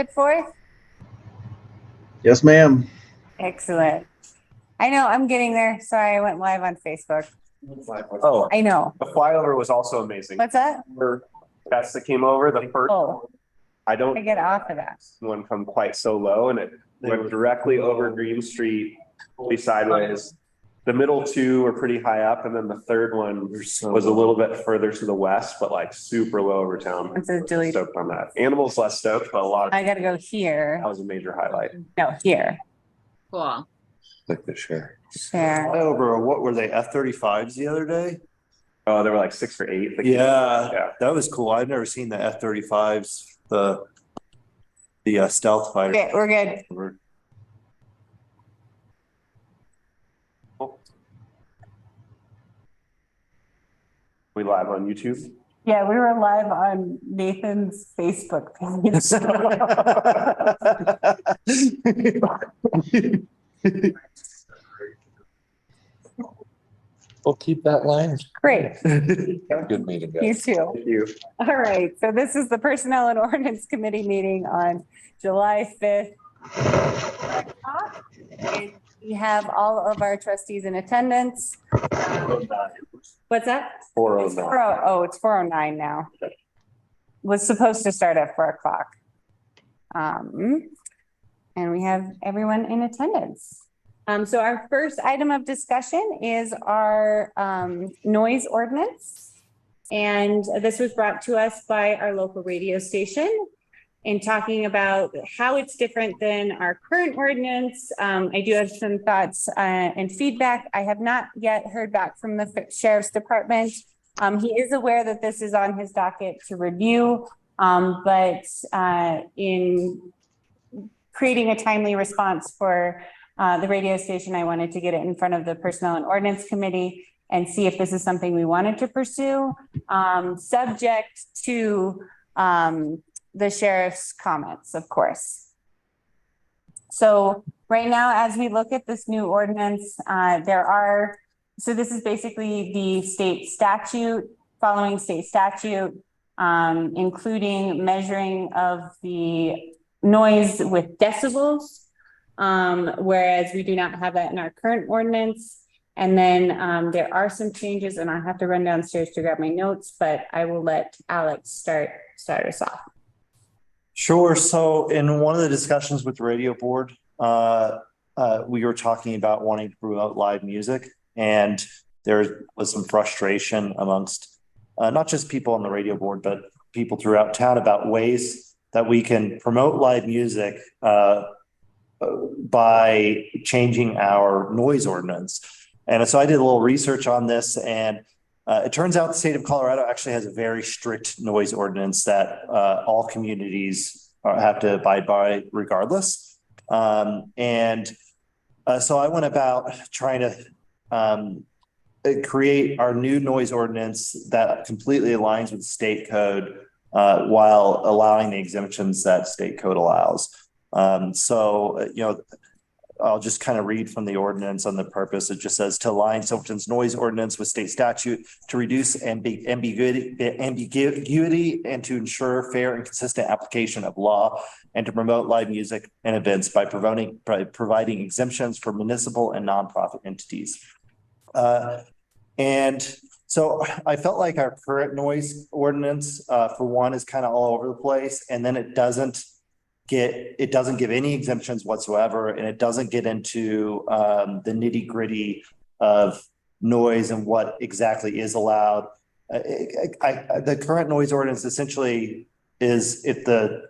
accepted for? Yes, ma'am. Excellent. I know I'm getting there. Sorry, I went live on Facebook. Oh, I know. the flyover was also amazing. What's that? That's that came over the first. Oh, I don't I get off of that. one come quite so low, and it went directly over Green Street, fully sideways. The middle two were pretty high up, and then the third one was a little bit further to the west, but like super low over town. It's a delete. Stoked on that. Animals less stoked, but a lot of I gotta go here. that was a major highlight. No, here. Cool. Like the share. Share. Over what were they, F-35s the other day? Oh, there were like 6 or 8. Yeah, that was cool. I've never seen the F-35s, the stealth fighter. Okay, we're good. We live on YouTube. Yeah, we were live on Nathan's Facebook page. We'll keep that line. Great. Good meeting, You guys. too. Thank you. All right. So this is the Personnel and Ordinance Committee meeting on July 5th. And we have all of our trustees in attendance. What's that? 409. Oh, it's 4:09 now. Was supposed to start at 4 o'clock. And we have everyone in attendance. So our first item of discussion is our noise ordinance. And this was brought to us by our local radio station in talking about how it's different than our current ordinance. I do have some thoughts and feedback. I have not yet heard back from the Sheriff's Department. He is aware that this is on his docket to review, but in creating a timely response for the radio station, I wanted to get it in front of the Personnel and Ordinance Committee and see if this is something we wanted to pursue, subject to the sheriff's comments, of course. So right now, as we look at this new ordinance, so this is basically the state statute, following state statute, including measuring of the noise with decibels. Whereas we do not have that in our current ordinance. And then there are some changes, and I'll have to run downstairs to grab my notes, but I will let Alex start us off. Sure. So in one of the discussions with the radio board, we were talking about wanting to promote live music, and there was some frustration amongst not just people on the radio board, but people throughout town about ways that we can promote live music by changing our noise ordinance. And so I did a little research on this, and it turns out the state of Colorado actually has a very strict noise ordinance that all communities have to abide by regardless. So I went about trying to create our new noise ordinance that completely aligns with state code while allowing the exemptions that state code allows. I'll just kind of read from the ordinance on the purpose. It just says to align Silverton's noise ordinance with state statute to reduce ambiguity and to ensure fair and consistent application of law, and to promote live music and events by providing exemptions for municipal and nonprofit entities. And so I felt like our current noise ordinance, for one, is kind of all over the place, and then it doesn't give any exemptions whatsoever, and it doesn't get into the nitty gritty of noise and what exactly is allowed. The current noise ordinance essentially is, if the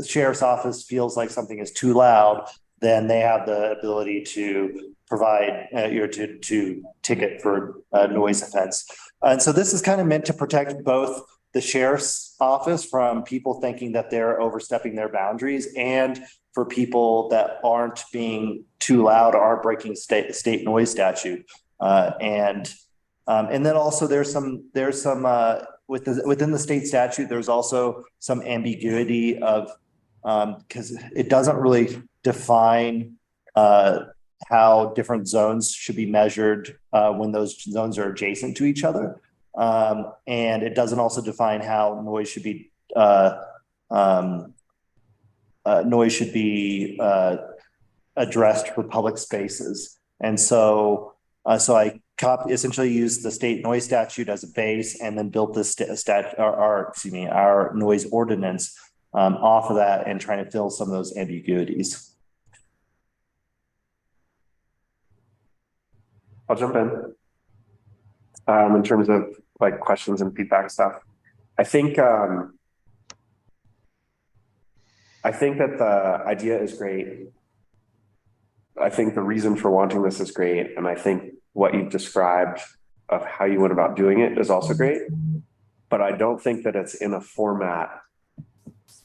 sheriff's office feels like something is too loud, then they have the ability to provide to ticket for noise offense. And so this is kind of meant to protect both the sheriff's office from people thinking that they're overstepping their boundaries, and for people that aren't being too loud or aren't breaking state noise statute. And then also there's some within the state statute, there's also some ambiguity of because it doesn't really define how different zones should be measured when those zones are adjacent to each other. And it doesn't also define how noise should be noise should be addressed for public spaces. And so I essentially used the state noise statute as a base and then built this our noise ordinance off of that and trying to fill some of those ambiguities. I'll jump in. In terms of like questions and feedback stuff, I think that the idea is great. I think the reason for wanting this is great. And I think what you've described of how you went about doing it is also great. But I don't think that it's in a format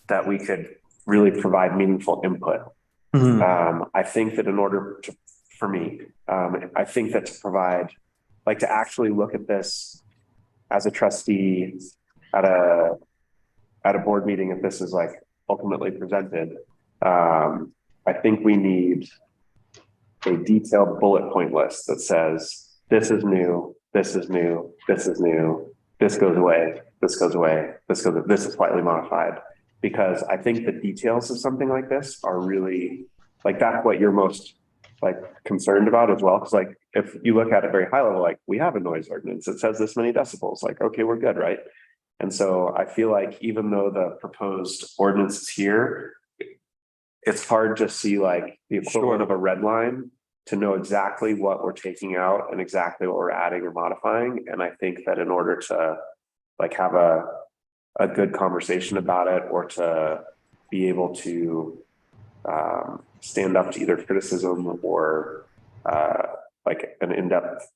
that we could really provide meaningful input. Mm-hmm. I think that in order to, for me, I think that to provide, like to actually look at this as a trustee at a board meeting, if this is like ultimately presented, I think we need a detailed bullet point list that says, this is new, this is new, this is new, this goes away, this goes away, this is slightly modified. Because I think the details of something like this are really, like that's what you're most like concerned about as well. Cause like, if you look at it very high level, like we have a noise ordinance that says this many decibels, like, okay, we're good, right? And so I feel like even though the proposed ordinance is here, it's hard to see like the equivalent of a red line to know exactly what we're taking out and exactly what we're adding or modifying. And I think that in order to like have a good conversation about it, or to be able to stand up to either criticism or like an in-depth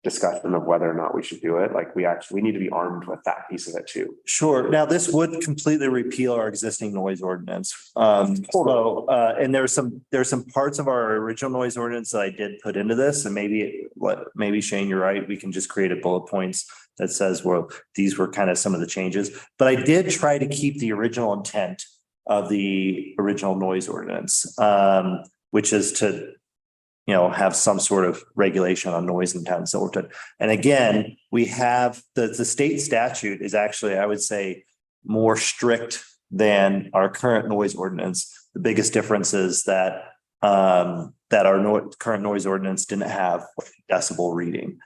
discussion of whether or not we should do it, like we need to be armed with that piece of it too. Sure. Now this would completely repeal our existing noise ordinance. And there's some parts of our original noise ordinance that I did put into this, and maybe Shane, you're right, we can just create a bullet points that says, well, these were kind of some of the changes, but I did try to keep the original intent of the original noise ordinance, which is to have some sort of regulation on noise in town Silverton. And again, we have the state statute is actually, I would say, more strict than our current noise ordinance. The biggest difference is that our current noise ordinance didn't have decibel reading.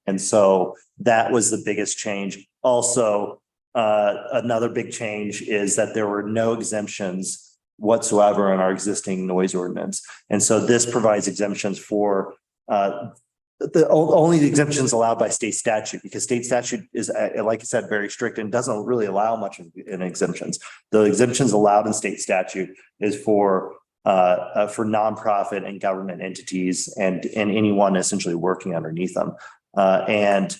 And so that was the biggest change. Also, another big change is that there were no exemptions whatsoever in our existing noise ordinance. And so this provides exemptions for only the exemptions allowed by state statute, because state statute is, like I said, very strict and doesn't really allow much in exemptions. The exemptions allowed in state statute is for nonprofit and government entities and anyone essentially working underneath them. And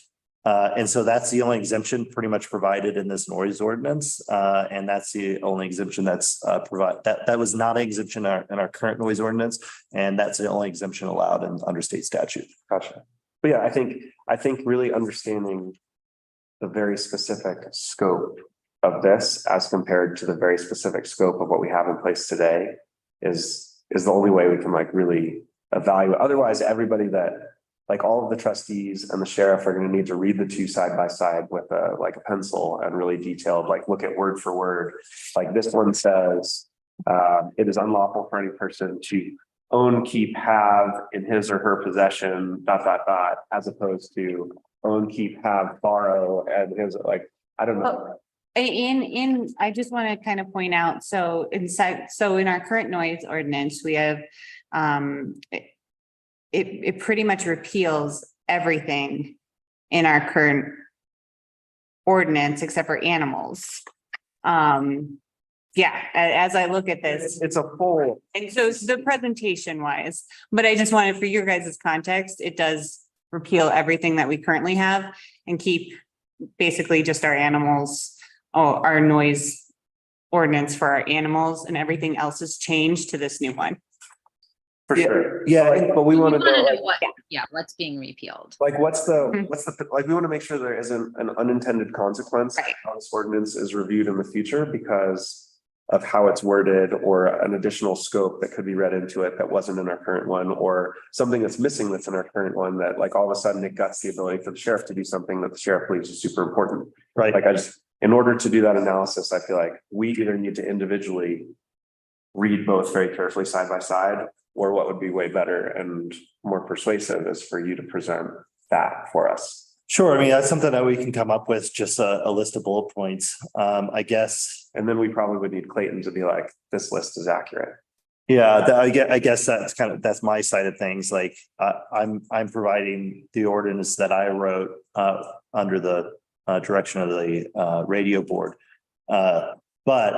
so that's the only exemption pretty much provided in this noise ordinance. And that's the only exemption that's provided. That was not an exemption in our current noise ordinance. And that's the only exemption allowed under state statute. Gotcha. But yeah, I think really understanding the very specific scope of this as compared to the very specific scope of what we have in place today is the only way we can like really evaluate. Otherwise, everybody that like all of the trustees and the sheriff are going to need to read the two side by side with a pencil and really detailed, like look at word for word. Like this one says, it is unlawful for any person to own, keep, have in his or her possession, ... as opposed to own, keep, have, borrow, and his, like, I don't know. I just want to kind of point out, so in our current noise ordinance, we have, it pretty much repeals everything in our current ordinance except for animals. Yeah, as I look at this, it's a whole. And so the presentation wise, but I just wanted for your guys' context, it does repeal everything that we currently have and keep basically just our animals, our noise ordinance for our animals, and everything else is changed to this new one. For sure. Yeah, but we want to know what's being repealed. like what's the like we want to make sure there isn't an unintended consequence how this ordinance is reviewed in the future because of how it's worded, or an additional scope that could be read into it that wasn't in our current one, or something that's missing that's in our current one that like all of a sudden it guts the ability for the sheriff to do something that the sheriff believes is super important. Right. Like in order to do that analysis, I feel like we either need to individually read both very carefully side by side, or what would be way better and more persuasive is for you to present that for us. Sure. I mean, that's something that we can come up with, just a list of bullet points, I guess. And then we probably would need Clayton to be like, this list is accurate. Yeah, I guess that's my side of things. Like, I'm providing the ordinance that I wrote, under the, direction of the, radio board. But,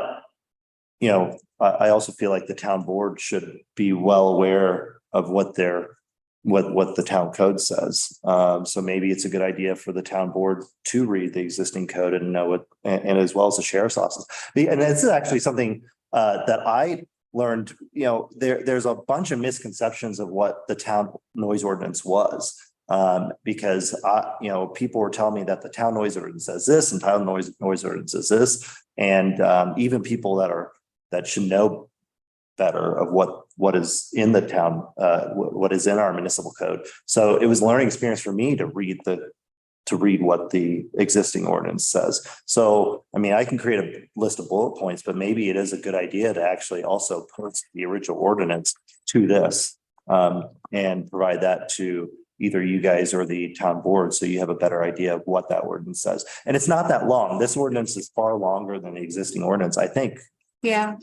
you know, I also feel like the town board should be well aware of what the town code says. So maybe it's a good idea for the town board to read the existing code and know it, and as well as the sheriff's office. And this is actually something that I learned, you know, there's a bunch of misconceptions of what the town noise ordinance was. Because you know, people were telling me that the town noise ordinance says this and town noise ordinance says this. And even people that should know better of what is in the town, what is in our municipal code. So it was a learning experience for me to read what the existing ordinance says. So, I mean, I can create a list of bullet points, but maybe it is a good idea to actually also post the original ordinance to this, and provide that to either you guys or the town board, so you have a better idea of what that ordinance says. And it's not that long. This ordinance is far longer than the existing ordinance, I think. Yeah.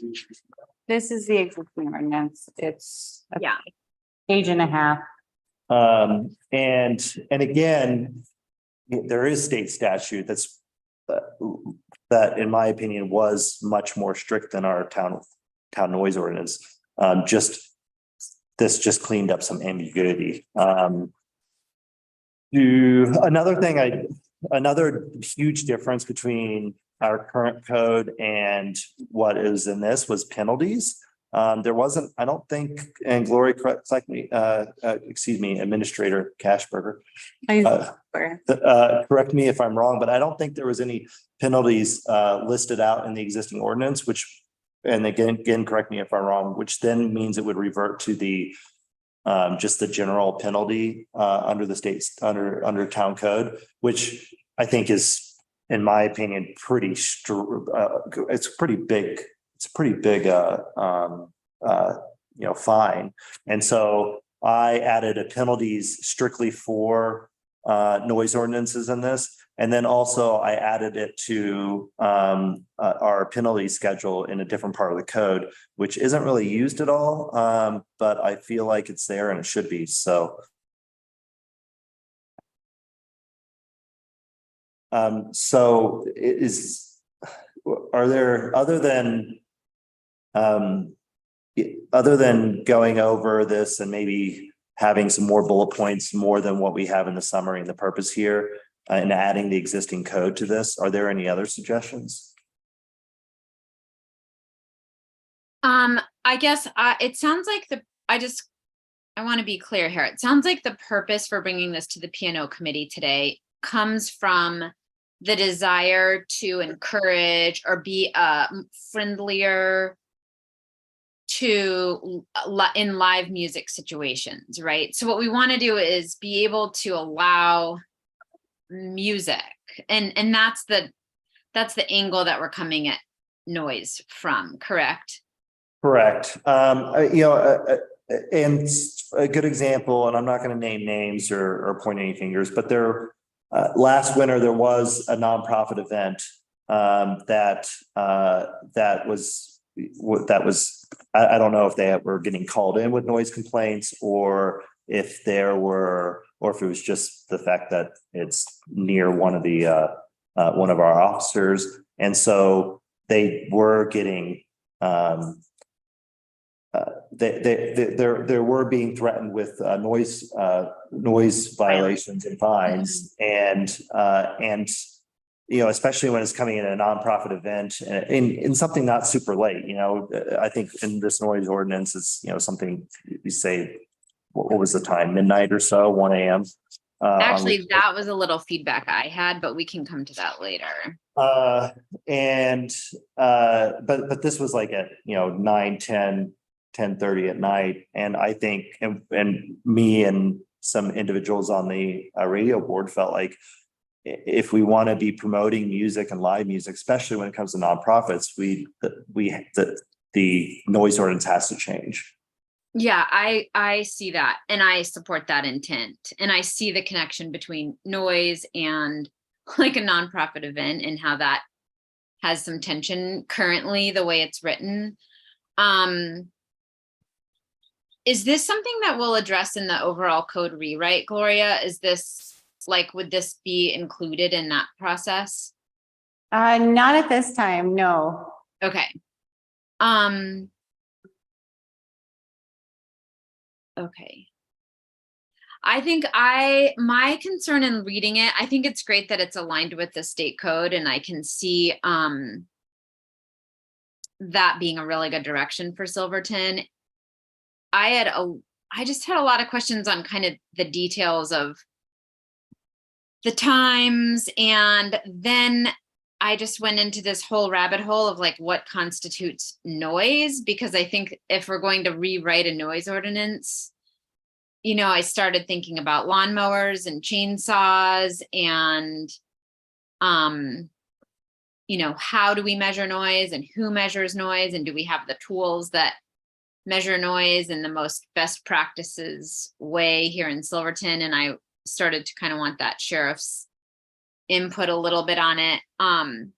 This is the existing ordinance. It's a Yeah. page and a half. And again, there is state statute that's that, in my opinion, was much more strict than our town noise ordinance. This just cleaned up some ambiguity. Another huge difference between our current code and what is in this was penalties. There wasn't, I don't think, and Glory, correct me, Administrator Cashberger. Correct me if I'm wrong, but I don't think there was any penalties listed out in the existing ordinance, which, and again, correct me if I'm wrong, which then means it would revert to the just the general penalty under the state's under town code, which I think is, in my opinion, it's pretty big. It's a pretty big fine. And so I added a penalties strictly for noise ordinances in this. And then also I added it to our penalty schedule in a different part of the code, which isn't really used at all. But I feel like it's there and it should be. So are there, other than going over this and maybe having some more bullet points more than what we have in the summary and the purpose here, and adding the existing code to this, are there any other suggestions? I guess it sounds like I want to be clear here. It sounds like the purpose for bringing this to the P&O committee today comes from the desire to encourage or be friendlier to in live music situations, right? So what we want to do is be able to allow music, and that's the angle that we're coming at noise from, correct? Correct. And a good example, and I'm not going to name names or point any fingers, but last winter there was a nonprofit event that was I don't know if they were getting called in with noise complaints, or if it was just the fact that it's near one of our officers, and so they were getting they were being threatened with noise violations and fines, and especially when it's coming in a nonprofit event in something not super late. I think in this noise ordinance, it's something you say, what was the time, midnight or so, 1 a.m. Actually, that was a little feedback I had, but we can come to that later. But this was like at 9, 10, 10:30 at night, and I think and me and some individuals on the radio board felt like, if we want to be promoting music and live music, especially when it comes to nonprofits, the the noise ordinance has to change. Yeah, I see that and I support that intent. And I see the connection between noise and like a nonprofit event and how that has some tension currently the way it's written. Is this something that we'll address in the overall code rewrite, Gloria? Is this like, would this be included in that process? Not at this time, no. Okay. Okay. I think my concern in reading it, I think it's great that it's aligned with the state code and I can see that being a really good direction for Silverton. I just had a lot of questions on kind of the details of the times, and then I just went into this whole rabbit hole of like what constitutes noise, because I think if we're going to rewrite a noise ordinance, you know, I started thinking about lawnmowers and chainsaws and, you know, how do we measure noise and who measures noise, and do we have the tools that measure noise in the most best practices way here in Silverton? And I started to kind of want that sheriff's input a little bit on it. And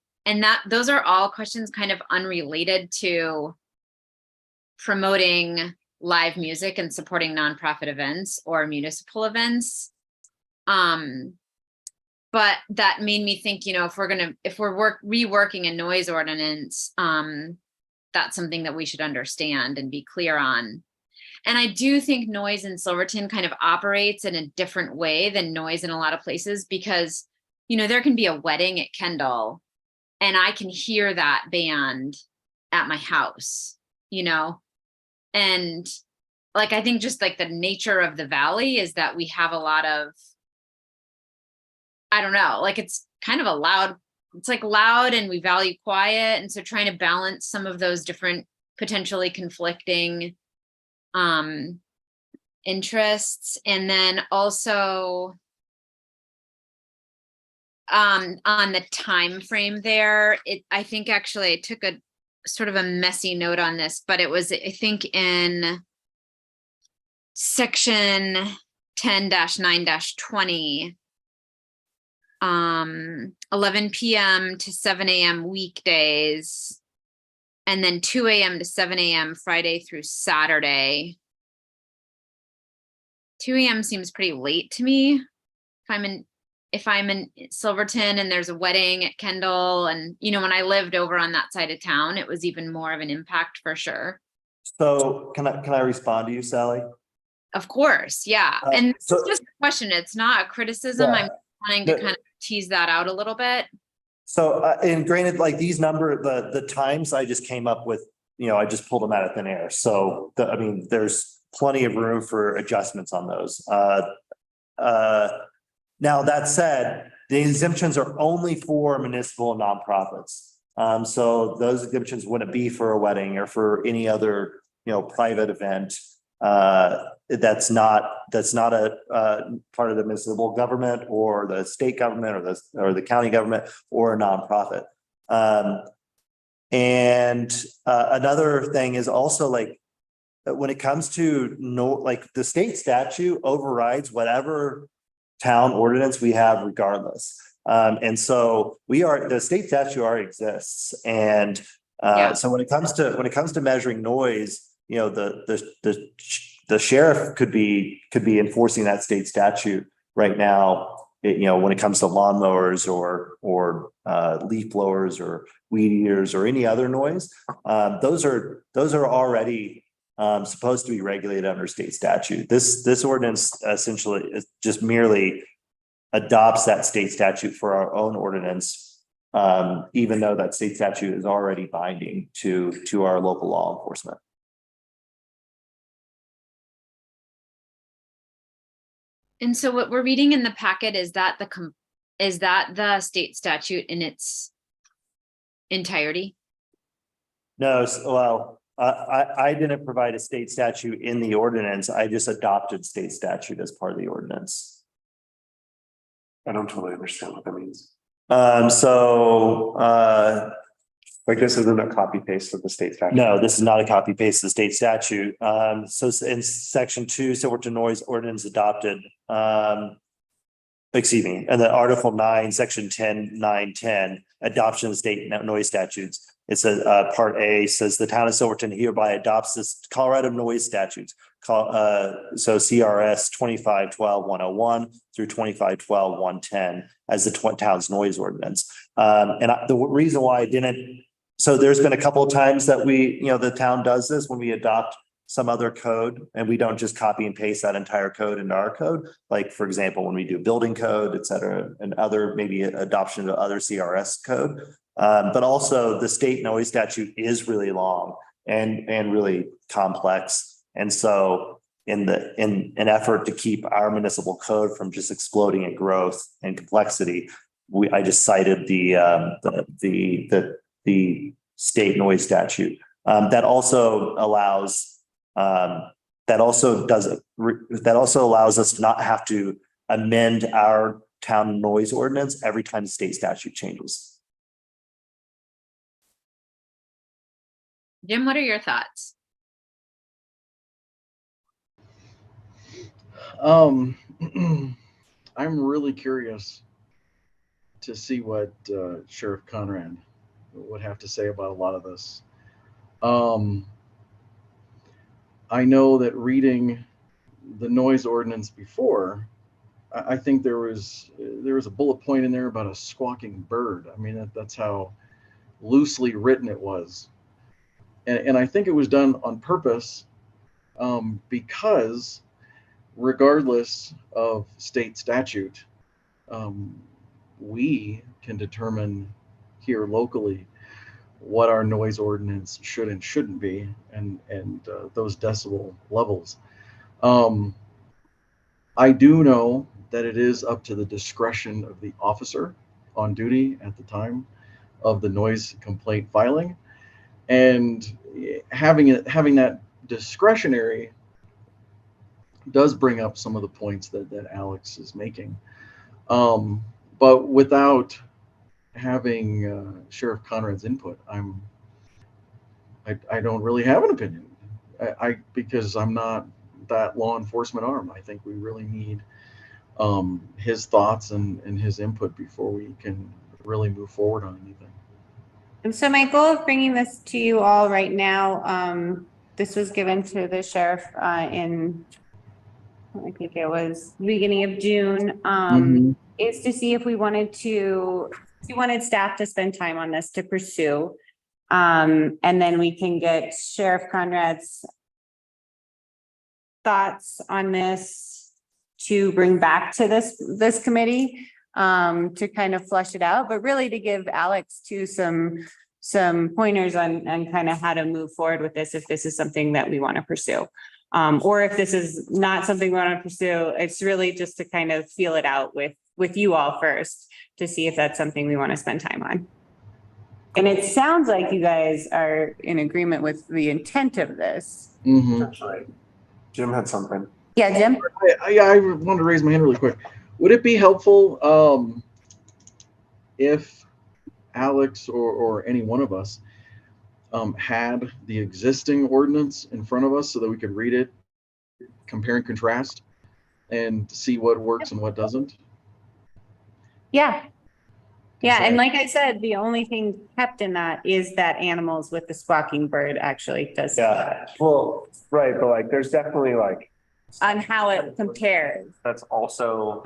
those are all questions kind of unrelated to promoting live music and supporting nonprofit events or municipal events. But that made me think, you know, if we're reworking a noise ordinance, that's something that we should understand and be clear on. And I do think noise in Silverton kind of operates in a different way than noise in a lot of places, because, you know, there can be a wedding at Kendall and I can hear that band at my house, you know, and like, I think just like the nature of the valley is that we have a lot of, I don't know, like it's kind of a loud, it's like loud and we value quiet. And so trying to balance some of those different potentially conflicting interests. And then also on the time frame there, I think actually I took a sort of a messy note on this, but it was, I think in section 10-9-20, 11 p.m. to 7 a.m. weekdays, and then 2 a.m. to 7 a.m. Friday through Saturday. 2 a.m. seems pretty late to me. If I'm in Silverton and there's a wedding at Kendall, and you know, when I lived over on that side of town, it was even more of an impact for sure. So can I respond to you, Sally? Of course, yeah. And so, it's just a question. It's not a criticism. Yeah, I'm trying to kind of tease that out a little bit. So, and granted, like these the times I just came up with, you know, I just pulled them out of thin air. So I mean, there's plenty of room for adjustments on those. Now that said, the exemptions are only for municipal and nonprofits. So those exemptions wouldn't be for a wedding or for any other, you know, private event. That's not a part of the municipal government or the state government or the county government or a nonprofit. And another thing is also like when it comes to like the state statute overrides whatever town ordinance we have regardless. And so the state statute already exists. And so when it comes to measuring noise, you know, the sheriff could be enforcing that state statute right now. You know, when it comes to lawnmowers or leaf blowers or weed eaters or any other noise, those are already supposed to be regulated under state statute. This ordinance essentially is just merely adopts that state statute for our own ordinance, even though that state statute is already binding to our local law enforcement. And so what we're reading in the packet, is that the state statute in its entirety? No, well, I didn't provide a state statute in the ordinance. I just adopted state statute as part of the ordinance. I don't totally understand what that means. Like this isn't a copy paste of the state statute. No, this is not a copy paste of the state statute. So in section 2, Silverton noise ordinance adopted, excuse me, and then Article 9, Section 10, adoption of state noise statutes. It says, Part A says the town of Silverton hereby adopts this Colorado noise statutes. So CRS 2512-101 through 2512-110 as the town's noise ordinance. The reason why I didn't, so there's been a couple of times that the town does this when we adopt some other code and we don't just copy and paste that entire code into our code. Like, for example, when we do building code, et cetera, and other maybe adoption of other CRS code. But also the state noise statute is really long and really complex. And so in an effort to keep our municipal code from just exploding in growth and complexity, I just cited the state noise statute. That also allows allows us to not have to amend our town noise ordinance every time the state statute changes. Jim, what are your thoughts? I'm really curious to see what Sheriff Conrad would have to say about a lot of this. I know that reading the noise ordinance before, I think there was a bullet point in there about a squawking bird. I mean, that's how loosely written it was. And I think it was done on purpose because regardless of state statute, we can determine here locally what our noise ordinance should and shouldn't be, and those decibel levels. I do know that it is up to the discretion of the officer on duty at the time of the noise complaint filing, and having that discretionary does bring up some of the points that Alex is making, but without having Sheriff Conrad's input, I don't really have an opinion. Because I'm not that law enforcement arm. I think we really need his thoughts and his input before we can really move forward on anything. And so my goal of bringing this to you all right now, this was given to the sheriff in, I think it was beginning of June, is to see if we wanted staff to spend time on this to pursue. And then we can get Sheriff Conrad's thoughts on this to bring back to this committee to kind of flush it out, but really to give Alex some pointers on kind of how to move forward with this if this is something that we want to pursue. Or if this is not something we want to pursue, it's really just to kind of feel it out with you all first to see if that's something we want to spend time on. And it sounds like you guys are in agreement with the intent of this. That's right. Jim had something. Yeah, Jim? I wanted to raise my hand really quick. Would it be helpful if Alex or any one of us had the existing ordinance in front of us so that we could read it, compare and contrast, and see what works and what doesn't? Yeah. Yeah, and like I said, the only thing kept in that is that animals with the squawking bird actually does. Yeah. Well, right, but like there's definitely like on how it compares. That's also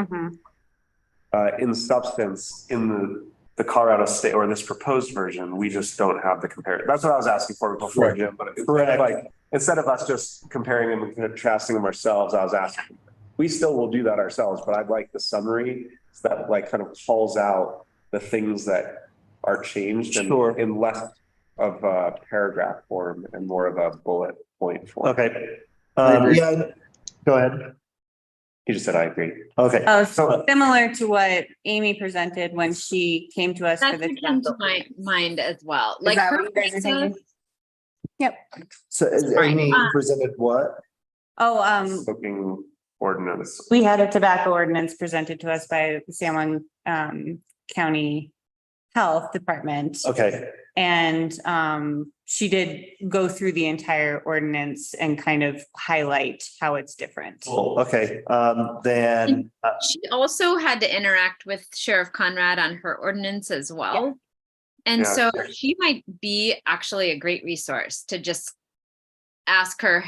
in substance in the Colorado state or this proposed version, we just don't have the comparison. That's what I was asking for before, right. Jim. But like instead of us just comparing them and contrasting them ourselves, I was asking. We still will do that ourselves, but I'd like the summary that like kind of calls out the things that are changed in less of a paragraph form and more of a bullet point form. Okay. Yeah. Go ahead. He just said, I agree. Okay. Oh, so similar to what Amy presented when she came to us. That's for the came to my mind as well. Like her yep. So Amy presented what? Oh, smoking ordinance. We had a tobacco ordinance presented to us by the San Juan County Health Department. Okay, And she did go through the entire ordinance and kind of highlight how it's different. cool. Okay, then, She also had to interact with Sheriff Conrad on her ordinance as well. And Yeah. so she might be actually a great resource to just ask her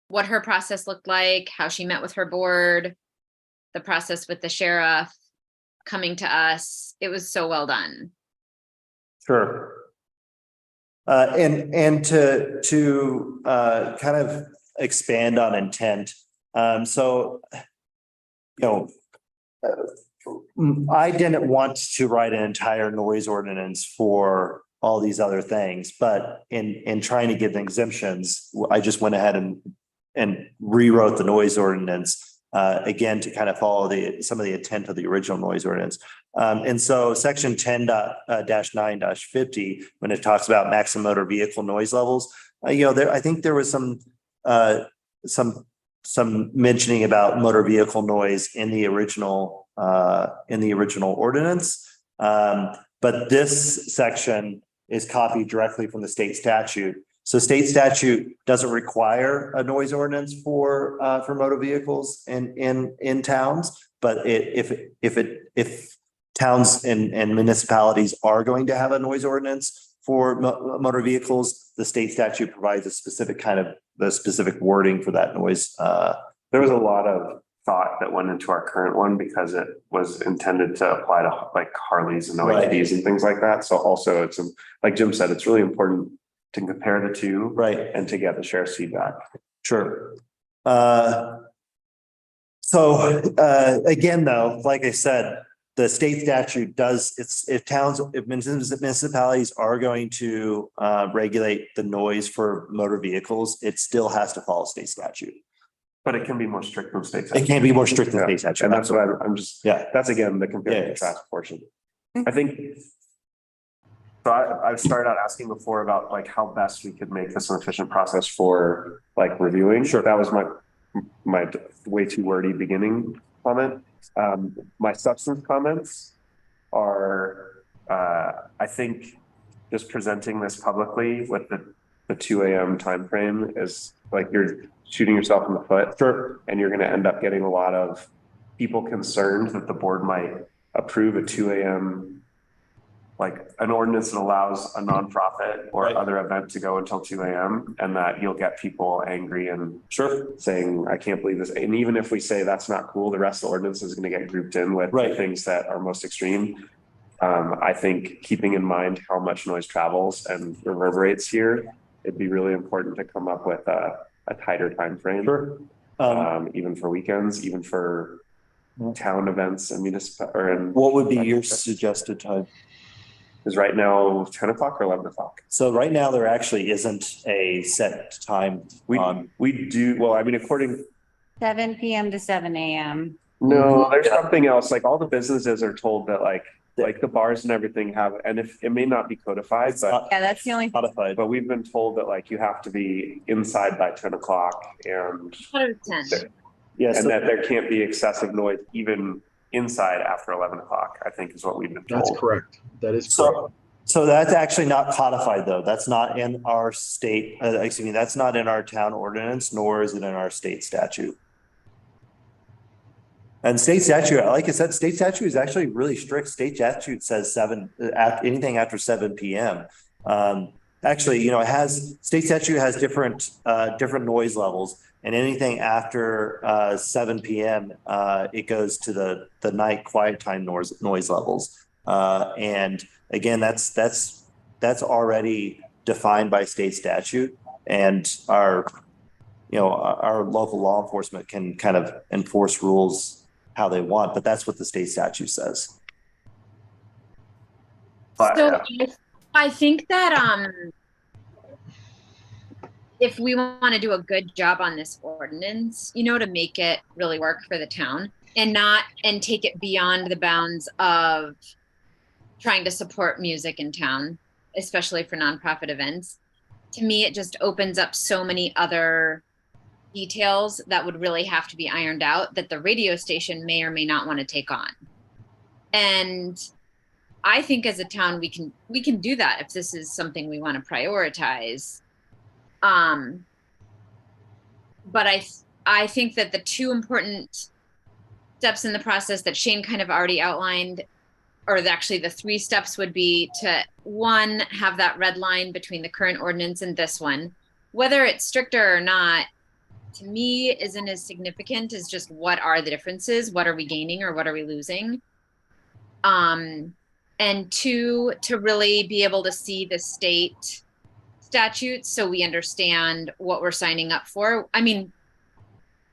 what her process looked like, how she met with her board, the process with the sheriff coming to us. It was so well done. sure. And to kind of expand on intent, so, you know, I didn't want to write an entire noise ordinance for all these other things, but in trying to get the exemptions, I just went ahead and rewrote the noise ordinance again to kind of follow some of the intent of the original noise ordinance. And so section 10-9-50, when it talks about maximum motor vehicle noise levels, I think there was some mentioning about motor vehicle noise in the original ordinance. But this section is copied directly from the state statute. So state statute doesn't require a noise ordinance for motor vehicles in towns, but if towns and municipalities are going to have a noise ordinance for motor vehicles, the state statute provides a specific wording for that noise. There was a lot of thought that went into our current one because it was intended to apply to like Harleys and OATs and things like that. So also it's like Jim said, it's really important to compare the two, right, and to get the sheriff's feedback. Sure. Again, though, like I said, the state statute does, if municipalities are going to regulate the noise for motor vehicles, it still has to follow state statute. But it can be more strict than state statute. It can be more strict than state statute. And that's what I'm just, yeah, that's again, the compare and contrast portion. I think, so I've started out asking before about like how best we could make this an efficient process for like reviewing. Sure. That was my way too wordy beginning comment. My substance comments are, I think just presenting this publicly with the 2 a.m. timeframe is like you're shooting yourself in the foot. Sure. And you're going to end up getting a lot of people concerned that the board might approve a 2 a.m. like an ordinance that allows a nonprofit or other event to go until 2 a.m. and that you'll get people angry and saying, I can't believe this. And even if we say that's not cool, the rest of the ordinance is going to get grouped in with the things that are most extreme. I think keeping in mind how much noise travels and reverberates here, it'd be really important to come up with a tighter time frame. Sure. Even for weekends, even for town events and municipal. What would be your suggested time? Is right now 10 o'clock or 11 o'clock? So right now there actually isn't a set time. We do, well, I mean, according. 7 p.m. to 7 a.m. No, there's something else. Like all the businesses are told that like the bars and everything have, and if it may not be codified, but yeah, that's the only codified. But we've been told that like you have to be inside by 10 o'clock and. 110. Yes. And that there can't be excessive noise even inside after 11 o'clock, I think is what we've been told. That's correct. That is correct. So that's actually not codified though. That's not in our state, that's not in our town ordinance, nor is it in our state statute. And state statute, like I said, state statute is actually really strict. State statute says anything after 7 p.m. Actually, state statute has different noise levels, and anything after 7 p.m. It goes to the night quiet time noise levels. And again, that's already defined by state statute, and our local law enforcement can kind of enforce rules how they want, but that's what the state statute says. So I think that if we want to do a good job on this ordinance, to make it really work for the town and take it beyond the bounds of trying to support music in town, especially for nonprofit events, to me, it just opens up so many other details that would really have to be ironed out that the radio station may or may not want to take on. And I think as a town, we can do that if this is something we want to prioritize. But I think that the two important steps in the process that Shane kind of already outlined, or actually the 3 steps, would be to, one, have that red line between the current ordinance and this one. Whether it's stricter or not, to me, isn't as significant as just what are the differences, what are we gaining or what are we losing. And 2, to really be able to see the state statutes so we understand what we're signing up for. I mean,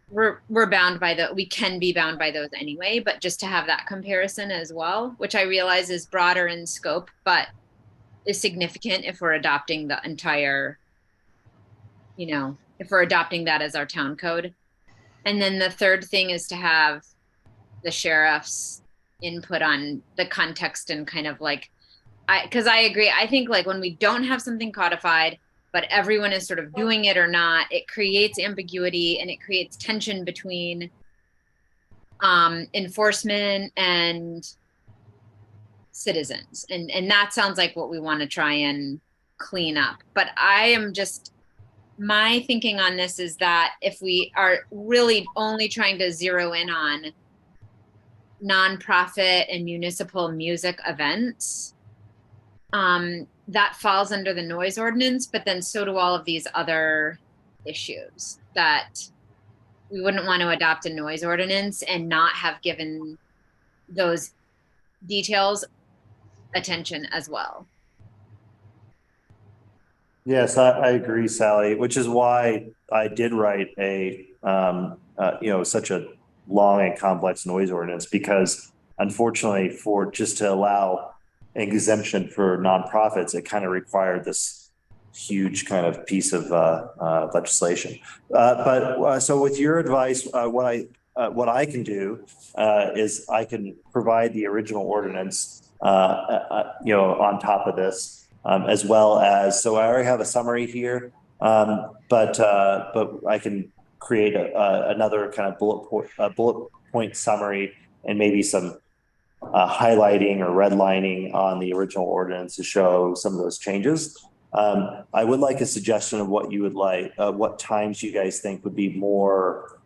we're bound by we can be bound by those anyway, but just to have that comparison as well, which I realize is broader in scope, but is significant if we're adopting the entire, if we're adopting that as our town code. And then the third thing is to have the sheriff's input on the context and kind of like, because I agree. I think like when we don't have something codified, but everyone is sort of doing it or not, it creates ambiguity and it creates tension between enforcement and citizens. And that sounds like what we want to try and clean up. But my thinking on this is that if we are really only trying to zero in on nonprofit and municipal music events, that falls under the noise ordinance, but then so do all of these other issues that we wouldn't want to adopt a noise ordinance and not have given those details attention as well. Yes, I agree, Sally, which is why I did write such a long and complex noise ordinance, because unfortunately to allow exemption for nonprofits, it kind of required this huge kind of piece of legislation. So with your advice, what I can do is I can provide the original ordinance, on top of this, as well as, so I already have a summary here, but I can create another kind of bullet point summary and maybe some highlighting or redlining on the original ordinance to show some of those changes. I would like a suggestion of what you would like, what times you guys think would be more,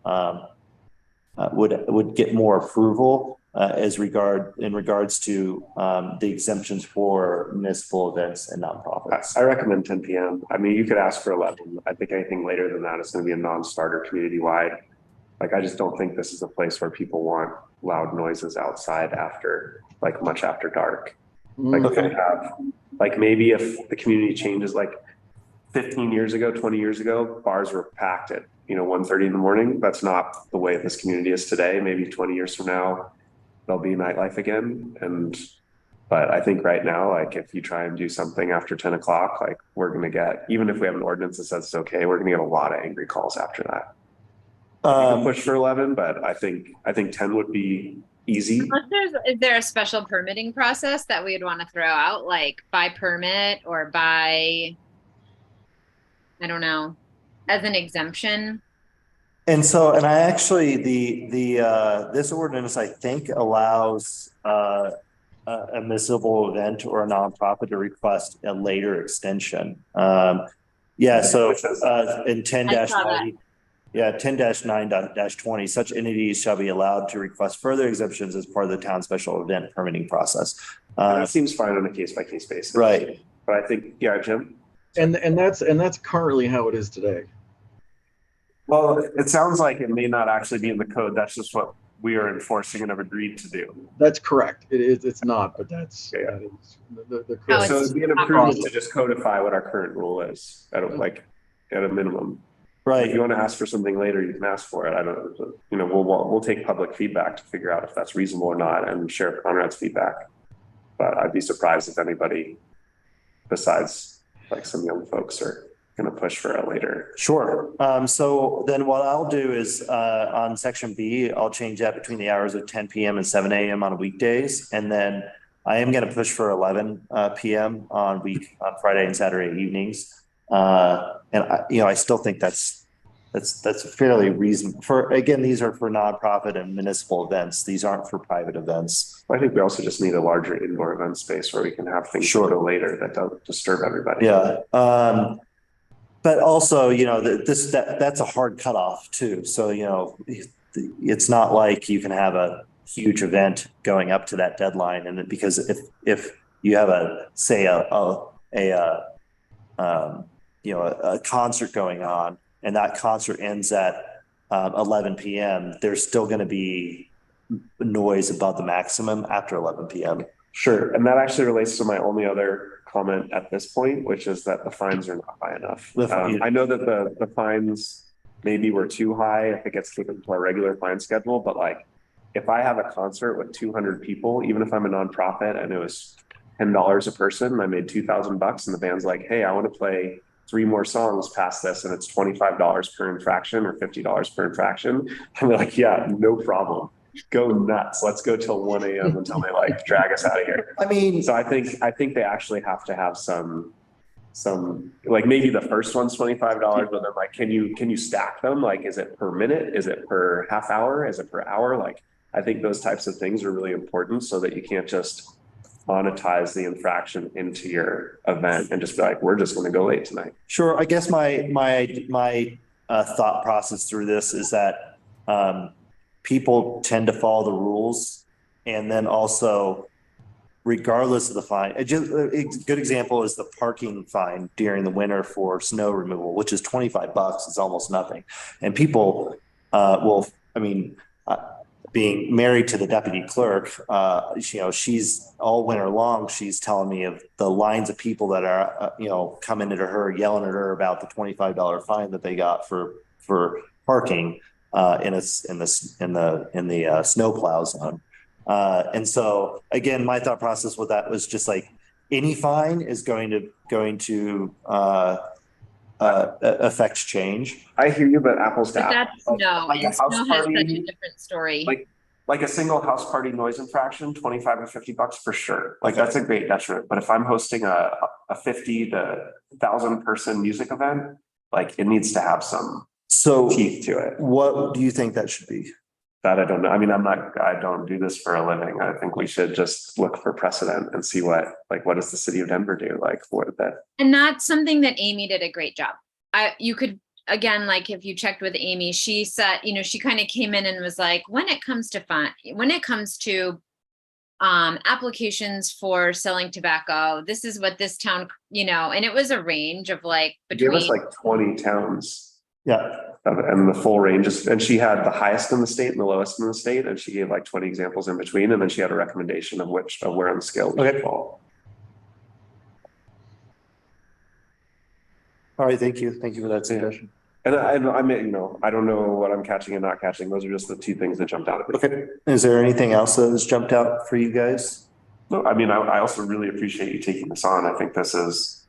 would get more approval in regards to the exemptions for municipal events and nonprofits. I recommend 10 p.m. I mean, you could ask for 11. I think anything later than that is going to be a non-starter community-wide. Like, I just don't think this is a place where people want loud noises outside after, like, much after dark. Like, Okay. Like maybe if the community changes, like 15 years ago, 20 years ago, bars were packed at, 1:30 in the morning. That's not the way this community is today. Maybe 20 years from now, there'll be nightlife again. But I think right now, like if you try and do something after 10 o'clock, like we're going to get, even if we have an ordinance that says it's okay, we're going to get a lot of angry calls after that. You can push for 11, but I think 10 would be easy. Is there a special permitting process that we would want to throw out, like by permit or by, I don't know, as an exemption? And I actually, this ordinance, I think, allows a municipal event or a nonprofit to request a later extension. So in 10-90, 10-9-20, such entities shall be allowed to request further exemptions as part of the town special event permitting process. That seems fine on a case-by-case basis. Right. But I think, yeah, Jim? And that's currently how it is today. Well, it sounds like it may not actually be in the code. That's just what we are enforcing and have agreed to do. That's correct. It's not, but that's Yeah. that is the Oh, So code. it'd be an improvement to just codify what our current rule is at a minimum. Right. If you want to ask for something later, you can ask for it. I don't, we'll take public feedback to figure out if that's reasonable or not, and Sheriff Conrad's feedback. But I'd be surprised if anybody besides like some young folks are going to push for it later. Sure. So then what I'll do is on section B, I'll change that between the hours of 10 p.m. and 7 a.m. on weekdays. And then I am going to push for 11 p.m. on Friday and Saturday evenings. And I still think that's That's fairly reasonable for, again, these are for nonprofit and municipal events. These aren't for private events. I think we also just need a larger indoor event space where we can have things Sure. go later that don't disturb everybody. Yeah. But also, you know, that's a hard cutoff too. So, you know, it's not like you can have a huge event going up to that deadline. And because if you have you know, a concert going on and that concert ends at 11 p.m., there's still going to be noise above the maximum after 11 p.m. Sure. And that actually relates to my only other comment at this point, which is that the fines are not high enough. I know that the fines maybe were too high if it gets taken to our regular fine schedule, but like if I have a concert with 200 people, even if I'm a nonprofit and it was $10 a person, and I made $2,000 and the band's like, hey, I want to play 3 more songs past this and it's $25 per infraction or $50 per infraction. And they're like, yeah, no problem. Go nuts. Let's go till 1 a.m. until they like drag us out of here. I mean, So I think they actually have to have some like maybe the first one's $25, but then like can you stack them? Like is it per minute? Is it per half hour? Is it per hour? Like I think those types of things are really important so that you can't just monetize the infraction into your event and just be like, we're just going to go late tonight. sure. I guess my thought process through this is that people tend to follow the rules, and then also, regardless of the fine, a good example is the parking fine during the winter for snow removal, which is $25. It's almost nothing, and people will. I mean. Being married to the deputy clerk, you know, she's all winter long, she's telling me of the lines of people that are, you know, coming to her, yelling at her about the $25 fine that they got for parking in the snowplow zone. And so again, my thought process with that was just like any fine is going to affect change. I hear you, but apples to But apples. that's no, Like a and house snow has party, such a different story. like a single house party noise infraction, 25 or $50 for sure. Like that's a great detriment. But if I'm hosting a 50 to 1,000 person music event, like it needs to have some teeth to it. What do you think that should be? That I don't know. I mean, I don't do this for a living. I think we should just look for precedent and see what does the city of Denver do? Like what that. And that's something that Amy did a great job. You could, again, like if you checked with Amy, she said, you know, she kind of came in and was like, when it comes to applications for selling tobacco, this is what this town, you know, and it was a range of like between. Give us like 20 towns. Yeah. And the full range is, and she had the highest in the state and the lowest in the state, and she gave like 20 examples in between, and then she had a recommendation of where on the scale we should fall. All right, thank you for that suggestion. And I mean, you know, I don't know what I'm catching and not catching. Those are just the 2 things that jumped out at me. Okay, is there anything else that has jumped out for you guys? No, I mean, I also really appreciate you taking this on. I think this is,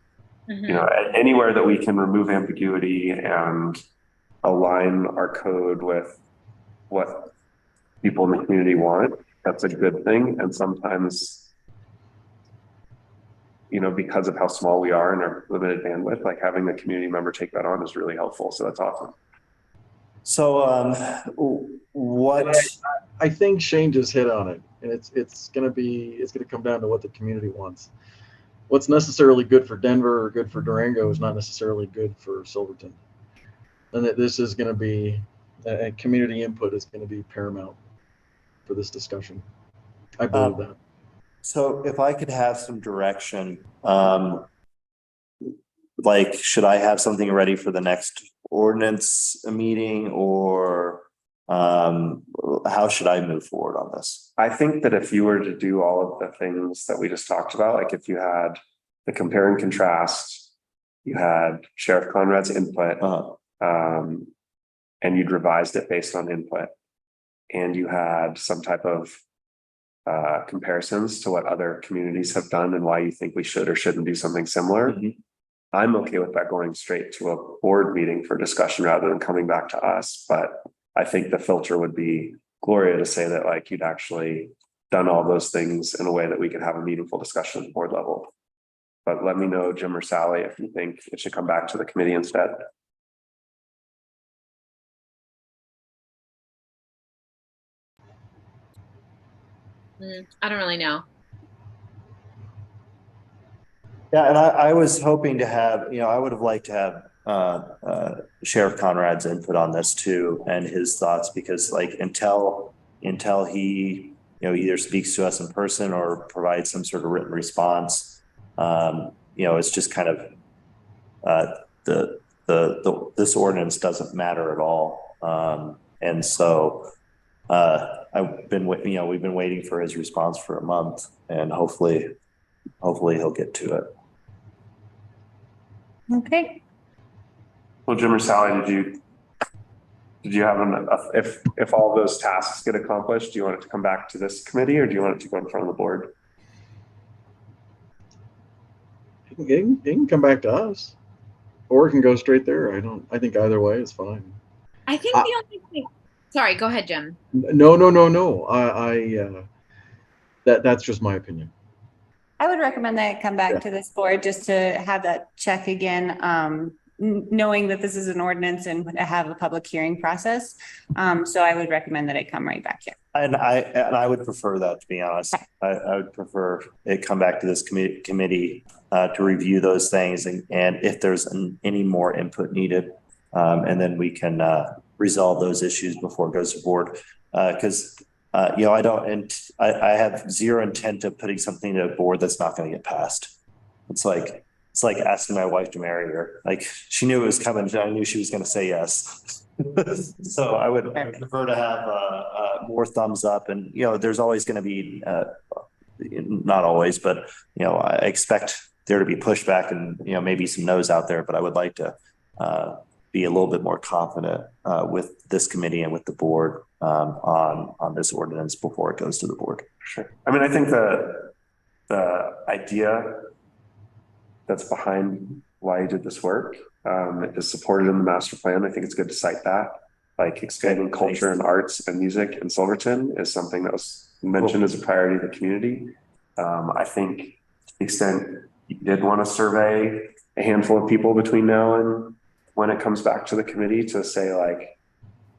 you know, anywhere that we can remove ambiguity and align our code with what people in the community want, that's a good thing. And sometimes, you know, because of how small we are and our limited bandwidth, like having a community member take that on is really helpful. So that's awesome. So what I think Shane just hit on it, and it's gonna come down to what the community wants. What's necessarily good for Denver or good for Durango is not necessarily good for Silverton. And that this is going to be, community input is going to be paramount for this discussion. I believe that. So if I could have some direction, like, should I have something ready for the next ordinance meeting, or how should I move forward on this? I think that if you were to do all of the things that we just talked about, like if you had the compare and contrast, you had Sheriff Conrad's input, and you'd revised it based on input, and you had some type of comparisons to what other communities have done and why you think we should or shouldn't do something similar. I'm okay with that going straight to a board meeting for discussion rather than coming back to us. But I think the filter would be, Gloria, to say that like you'd actually done all those things in a way that we could have a meaningful discussion at the board level. But let me know, Jim or Sally, if you think it should come back to the committee instead. I don't really know. Yeah, and I was hoping to have, I would have liked to have Sheriff Conrad's input on this too, and his thoughts, because like until he, either speaks to us in person or provides some sort of written response, it's just kind of this ordinance doesn't matter at all. And so we've been waiting for his response for a month, and hopefully he'll get to it. Okay. Well, Jim or Sally, did you have if all those tasks get accomplished, do you want it to come back to this committee, or do you want it to go in front of the board? It can come back to us, or it can go straight there. I think either way is fine. I think the only thing, sorry, go ahead, Jim. No. That's just my opinion. I would recommend that it come back to this board just to have that check again, knowing that this is an ordinance and have a public hearing process. So I would recommend that it come right back here. And I would prefer that, to be honest. I would prefer it come back to this committee to review those things, and if there's any more input needed, and then we can resolve those issues before it goes to board. Because I have zero intent of putting something to a board that's not going to get passed. It's like asking my wife to marry her. Like, she knew it was coming, and I knew she was going to say yes. So I would prefer to have more thumbs up, and there's always going to be not always, but I expect there to be pushback and maybe some no's out there, but I would like to be a little bit more confident with this committee and with the board on this ordinance before it goes to the board. Sure. I mean, I think the idea that's behind why you did this work is supported in the master plan. I think it's good to cite that. Like, expanding culture and arts and music in Silverton is something that was mentioned as a priority of the community. I think to the extent you did want to survey a handful of people between now and when it comes back to the committee to say, like,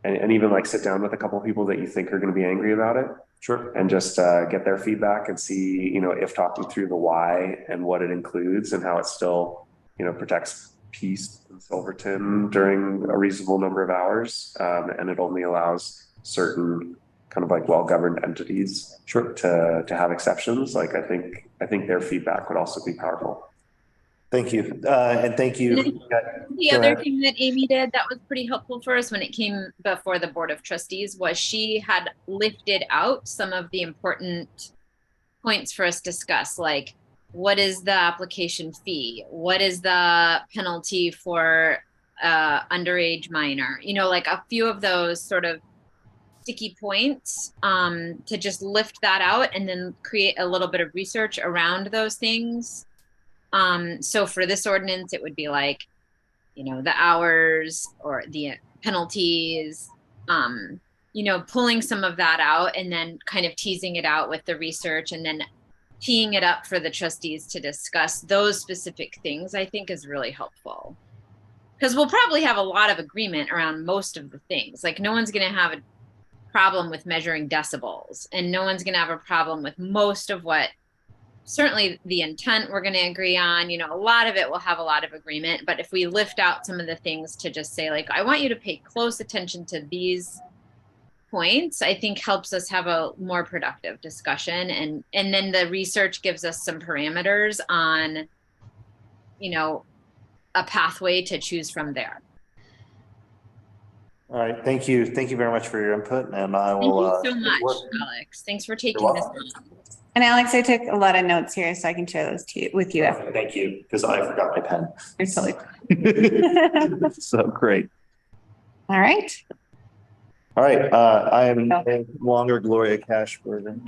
and even like sit down with a couple of people that you think are going to be angry about it. Sure. And just get their feedback and see, if talking through the why and what it includes and how it still, protects peace in Silverton during a reasonable number of hours. And it only allows certain kind of like well-governed entities to have exceptions. Like, I think their feedback would also be powerful. Thank you. And thank you. The other thing that Amy did that was pretty helpful for us when it came before the Board of Trustees was she had lifted out some of the important points for us to discuss, like, what is the application fee? What is the penalty for underage minor? Like a few of those sort of sticky points to just lift that out and then create a little bit of research around those things. So for this ordinance, it would be like, the hours or the penalties, pulling some of that out and then kind of teasing it out with the research and then teeing it up for the trustees to discuss those specific things, I think is really helpful. Because we'll probably have a lot of agreement around most of the things. Like, no one's going to have a problem with measuring decibels, and no one's going to have a problem with most of what, certainly the intent we're going to agree on. A lot of it will have a lot of agreement, but if we lift out some of the things to just say, like, I want you to pay close attention to these points, I think helps us have a more productive discussion. And then the research gives us some parameters on, a pathway to choose from there. All right. Thank you. Thank you very much for your input. And I will. Thank you so much, Alex. Thanks for taking this on. And Alex, I took a lot of notes here, so I can share those with you. Thank you, because I forgot my pen. You're totally So great. All right. All right. I am no longer Gloria Cashburn.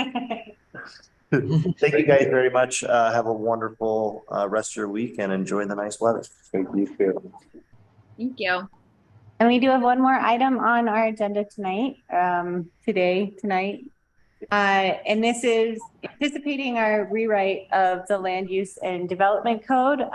Thank you guys very much. Have a wonderful rest of your week and enjoy the nice weather. Thank you. Thank you. And we do have one more item on our agenda tonight, tonight. And this is anticipating our rewrite of the land use and development code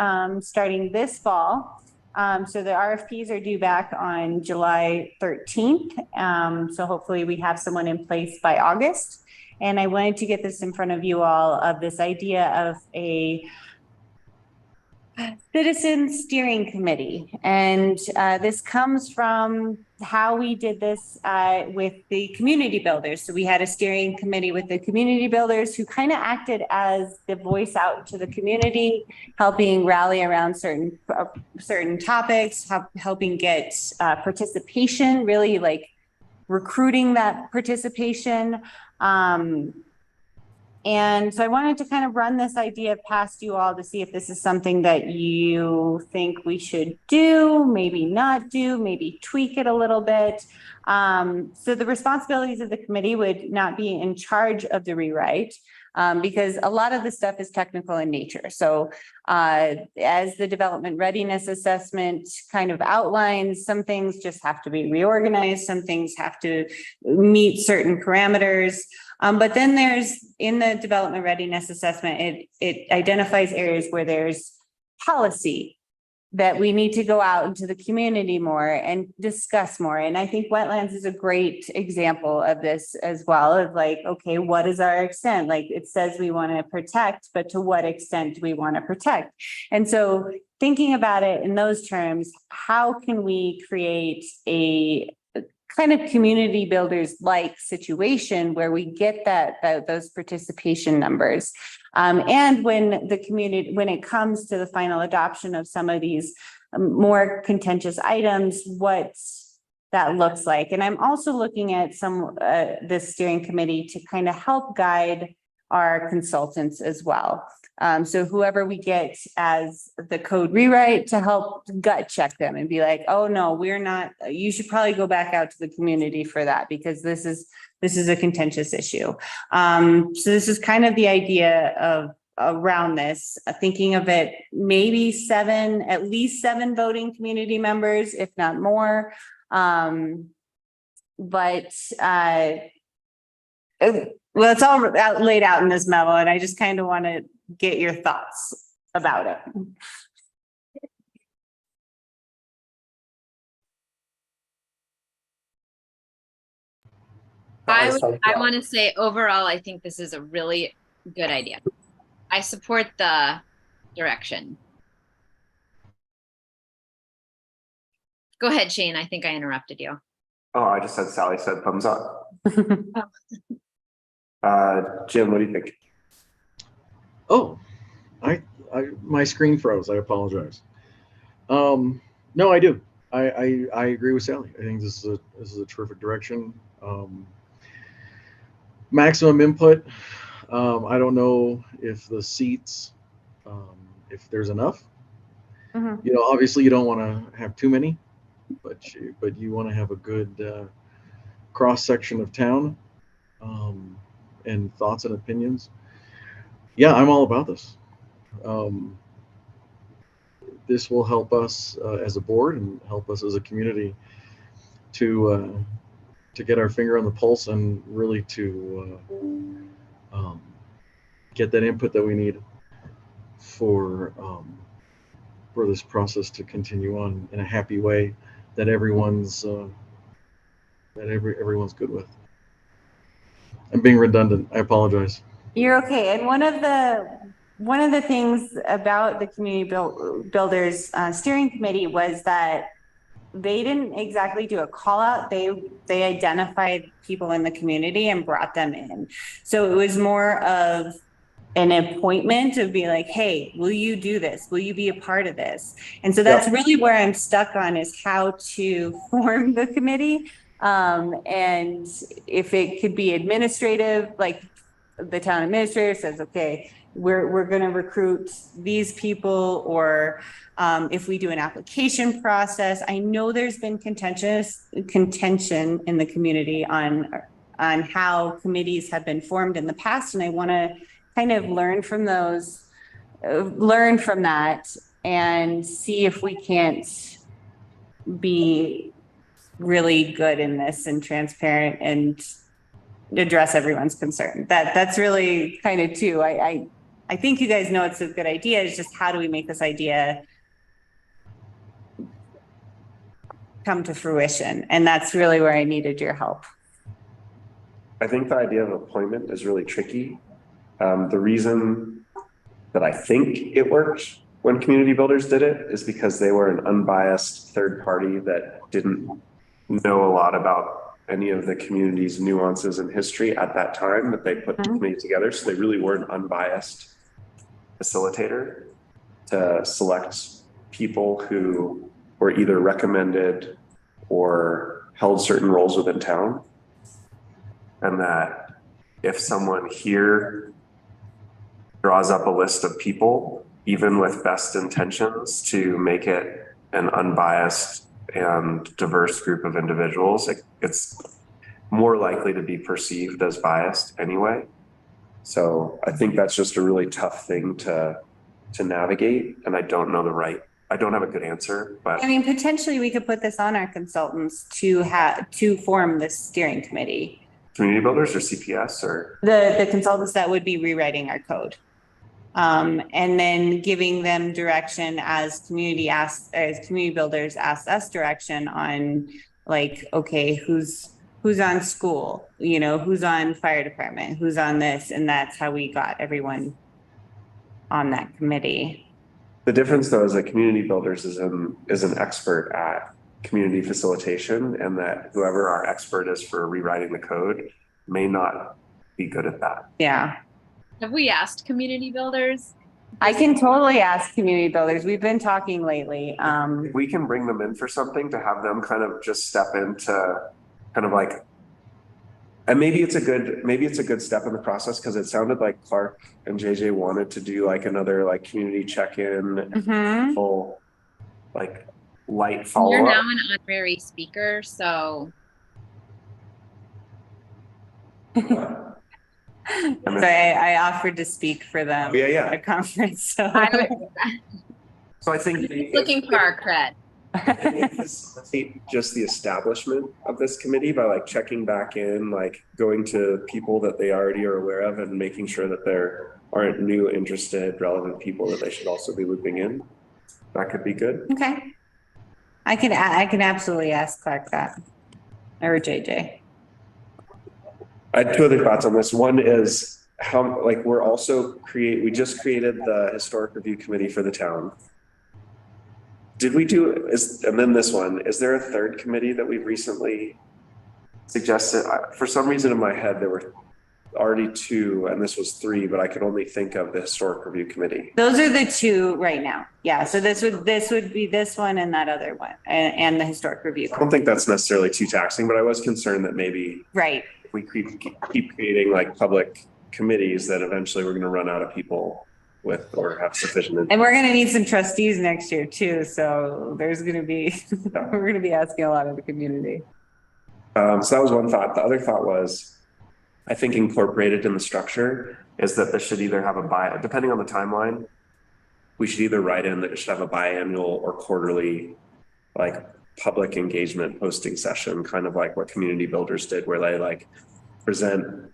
starting this fall. So the RFPs are due back on July 13th. So hopefully we have someone in place by August. And I wanted to get this in front of you all, of this idea of a citizen steering committee. And this comes from how we did this with the community builders. So we had a steering committee with the community builders who kind of acted as the voice out to the community, helping rally around certain topics, helping get participation, really like recruiting that participation. And so I wanted to kind of run this idea past you all to see if this is something that you think we should do, maybe not do, maybe tweak it a little bit. So the responsibilities of the committee would not be in charge of the rewrite, because a lot of the stuff is technical in nature. So as the development readiness assessment kind of outlines, some things just have to be reorganized, some things have to meet certain parameters. But then there's, in the development readiness assessment, it identifies areas where there's policy that we need to go out into the community more and discuss more. And I think wetlands is a great example of this as well, of like, okay, what is our extent? Like it says we want to protect, but to what extent do we want to protect? And so thinking about it in those terms, how can we create a kind of community builders like situation where we get those participation numbers. And when the community, when it comes to the final adoption of some of these more contentious items, what that looks like. And I'm also looking at this steering committee to kind of help guide our consultants as well. So whoever we get as the code rewrite to help gut check them and be like, oh no, we're not, you should probably go back out to the community for that because this is a contentious issue. So this is kind of the idea of around this, thinking of it, maybe at least seven voting community members, if not more. Well, it's all laid out in this memo, and I just kind of want to get your thoughts about it. I want to say overall, I think this is a really good idea. I support the direction. Go ahead, Shane. I think I interrupted you. Oh, I just said Sally said thumbs up. Jim, what do you think? Oh, my screen froze. I apologize. No, I do. I agree with Sally. I think this is a terrific direction. Maximum input. I don't know if the seats, if there's enough. Mm-hmm. You know, obviously you don't want to have too many, but you want to have a good cross section of town, and thoughts and opinions. Yeah, I'm all about this. This will help us as a board and help us as a community to get our finger on the pulse and really to get that input that we need for this process to continue on in a happy way that everyone's everyone's good with. I'm being redundant. I apologize. You're okay. And one of the things about the community builders steering committee was that they didn't exactly do a call out. They identified people in the community and brought them in. So it was more of an appointment of be like, hey, will you do this? Will you be a part of this? And so that's really where I'm stuck on, is how to form the committee. And if it could be administrative, like the town administrator says, okay, we're going to recruit these people, or if we do an application process. I know there's been contention in the community on how committees have been formed in the past, and I want to kind of learn from that and see if we can't be really good in this and transparent and address everyone's concern. That's really kind of too. I think you guys know it's a good idea. It's just, how do we make this idea come to fruition? And that's really where I needed your help. I think the idea of appointment is really tricky. The reason that I think it worked when community builders did it is because they were an unbiased third party that didn't know a lot about any of the community's nuances and history at that time that they put the committee together. So they really were an unbiased facilitator to select people who were either recommended or held certain roles within town. And that if someone here draws up a list of people, even with best intentions to make it an unbiased and diverse group of individuals, it's more likely to be perceived as biased anyway. So I think that's just a really tough thing to navigate. And I don't have a good answer, but I mean, potentially we could put this on our consultants to form this steering committee. community builders or CPS or The consultants that would be rewriting our code. And then giving them direction as community builders ask us direction on like, okay, who's on school, who's on fire department, who's on this, and that's how we got everyone on that committee. the difference though is that community builders is an expert at community facilitation, and that whoever our expert is for rewriting the code may not be good at that. Yeah. Have we asked community builders? I can totally ask community builders. We've been talking lately. If we can bring them in for something to have them kind of just step into kind of like, and maybe it's a good step in the process, because it sounded like Clark and JJ wanted to do like another like community check-in, full like light follow-up. You're now an honorary speaker, so. So I offered to speak for them at a conference. So I think Looking for our cred. just the establishment of this committee by like checking back in, like going to people that they already are aware of and making sure that there aren't new, interested, relevant people that they should also be looping in. That could be good. Okay. I can absolutely ask Clark that, or JJ. I had two other thoughts on this. One is how like we just created the historic review committee for the town. And then this one, is there a third committee that we've recently suggested? For some reason in my head, there were already two and this was three, but I could only think of the historic review committee. Those are the two right now. Yeah. So this would be this one and that other one and the historic review. I don't think that's necessarily too taxing, but I was concerned that maybe if we keep creating like public committees, that eventually we're going to run out of people with or have sufficient. And we're going to need some trustees next year too. So there's going to be, we're going to be asking a lot of the community. So that was one thought. The other thought was, I think incorporated in the structure is that this should either have depending on the timeline, we should either write in that it should have a biannual or quarterly, like public engagement hosting session, kind of like what community builders did, where they like present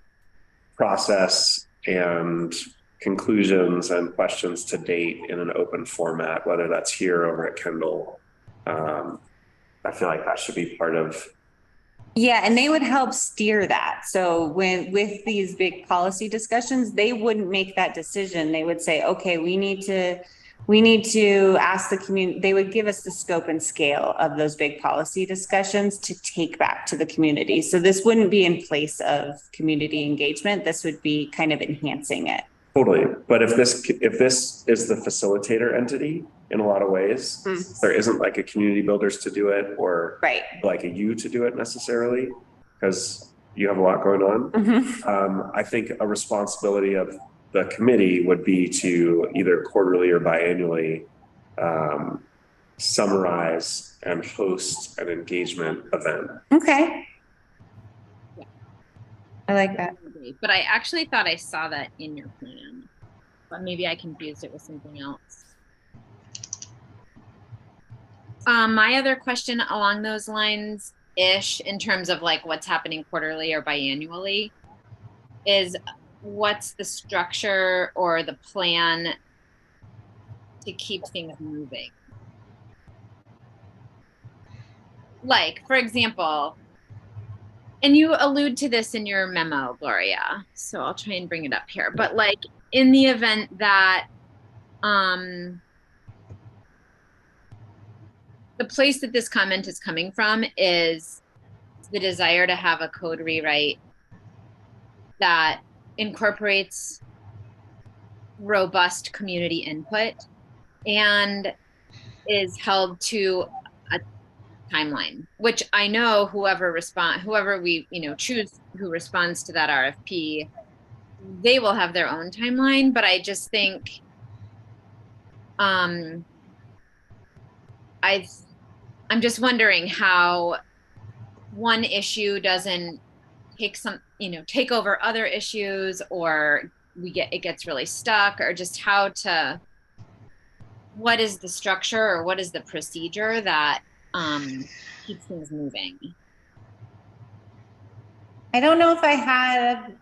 process and conclusions and questions to date in an open format, whether that's here over at Kendall. I feel like that should be part of. Yeah, and they would help steer that. So with these big policy discussions, they wouldn't make that decision. They would say, okay, we need to ask the community. They would give us the scope and scale of those big policy discussions to take back to the community. So this wouldn't be in place of community engagement. This would be kind of enhancing it. Totally. But if this is the facilitator entity in a lot of ways, there isn't like a community builders to do it or like a you to do it necessarily, because you have a lot going on. I think a responsibility of the committee would be to either quarterly or biannually summarize and host an engagement event. Okay. I like that. But I actually thought I saw that in your plan, but maybe I confused it with something else. My other question along those lines ish, in terms of like what's happening quarterly or biannually, is what's the structure or the plan to keep things moving? Like, for example, and you allude to this in your memo, Gloria, so I'll try and bring it up here. But like in the event that the place that this comment is coming from is the desire to have a code rewrite that incorporates robust community input and is held to a timeline, which I know whoever we, choose who responds to that RFP, they will have their own timeline. But I just think, I'm just wondering how one issue doesn't take over other issues, or it gets really stuck, or just what is the structure or what is the procedure that keeps things moving? I don't know if I had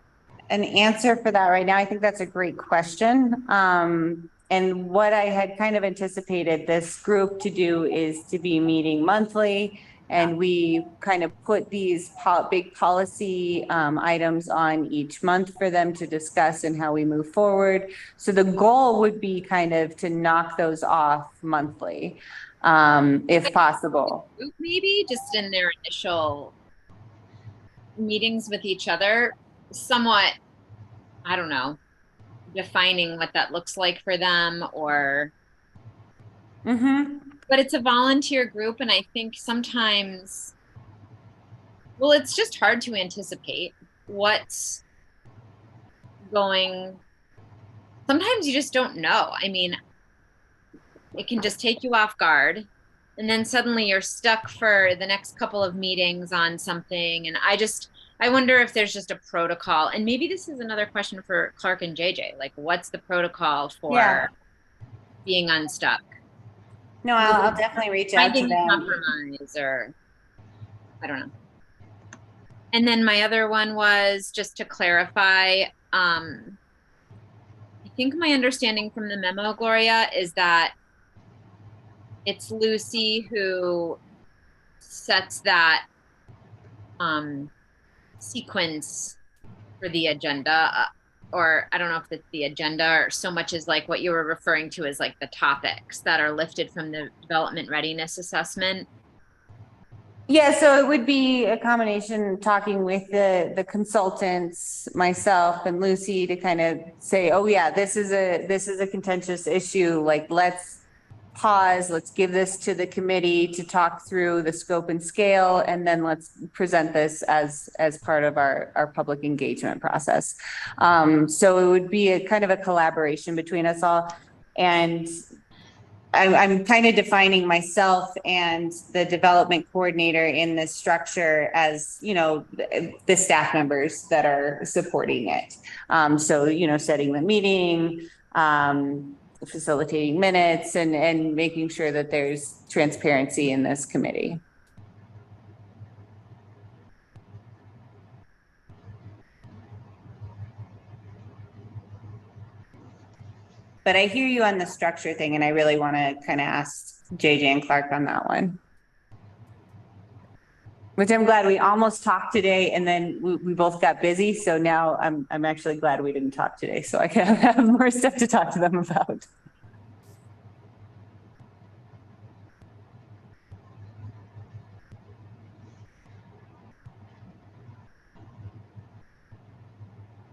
an answer for that right now. I think that's a great question. And what I had kind of anticipated this group to do is to be meeting monthly, and we kind of put these big policy items on each month for them to discuss and how we move forward. So the goal would be kind of to knock those off monthly, if possible. Maybe just in their initial meetings with each other, somewhat, I don't know, defining what that looks like for them, or but it's a volunteer group, and I think sometimes, well, it's just hard to anticipate what's going. Sometimes you just don't know. I mean, it can just take you off guard, and then suddenly you're stuck for the next couple of meetings on something. And I wonder if there's just a protocol, and maybe this is another question for Clark and JJ, like what's the protocol for being unstuck? No, I'll definitely reach out to them. Compromise, or I don't know. And then my other one was just to clarify, I think my understanding from the memo, Gloria, is that it's Lucy who sets that sequence for the agenda, or I don't know if it's the agenda or so much as like what you were referring to as like the topics that are lifted from the development readiness assessment. Yeah, so it would be a combination, talking with the consultants, myself and Lucy, to kind of say, oh yeah, this is a contentious issue. Like, let's pause, let's give this to the committee to talk through the scope and scale, and then let's present this as part of our public engagement process. So it would be a kind of a collaboration between us all. And I'm kind of defining myself and the development coordinator in this structure as, the staff members that are supporting it. So, setting the meeting, facilitating minutes, and making sure that there's transparency in this committee. But I hear you on the structure thing, and I really want to kind of ask JJ and Clark on that one. Which I'm glad we almost talked today, and then we both got busy. So now I'm actually glad we didn't talk today, so I can have more stuff to talk to them about.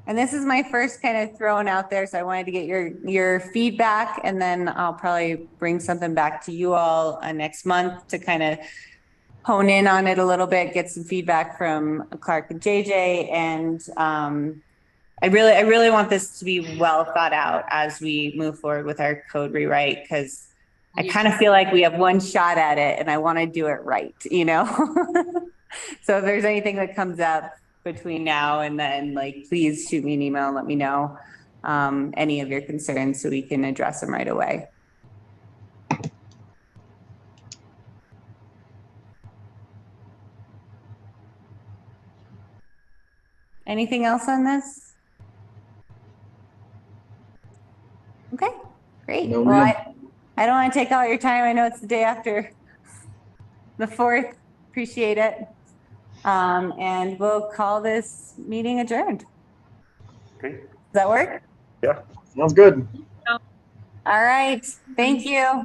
And this is my first kind of thrown out there, so I wanted to get your feedback, and then I'll probably bring something back to you all next month to kind of hone in on it a little bit, get some feedback from Clark and JJ, and I really want this to be well thought out as we move forward with our code rewrite, because I kind of feel like we have one shot at it, and I want to do it right, So if there's anything that comes up between now and then, like, please shoot me an email and let me know any of your concerns so we can address them right away. Anything else on this? Okay, great. No, well, ma'am. I don't want to take all your time. I know it's the day after the 4th. Appreciate it. And we'll call this meeting adjourned. Okay. Does that work? Sounds good. All right. Thank you.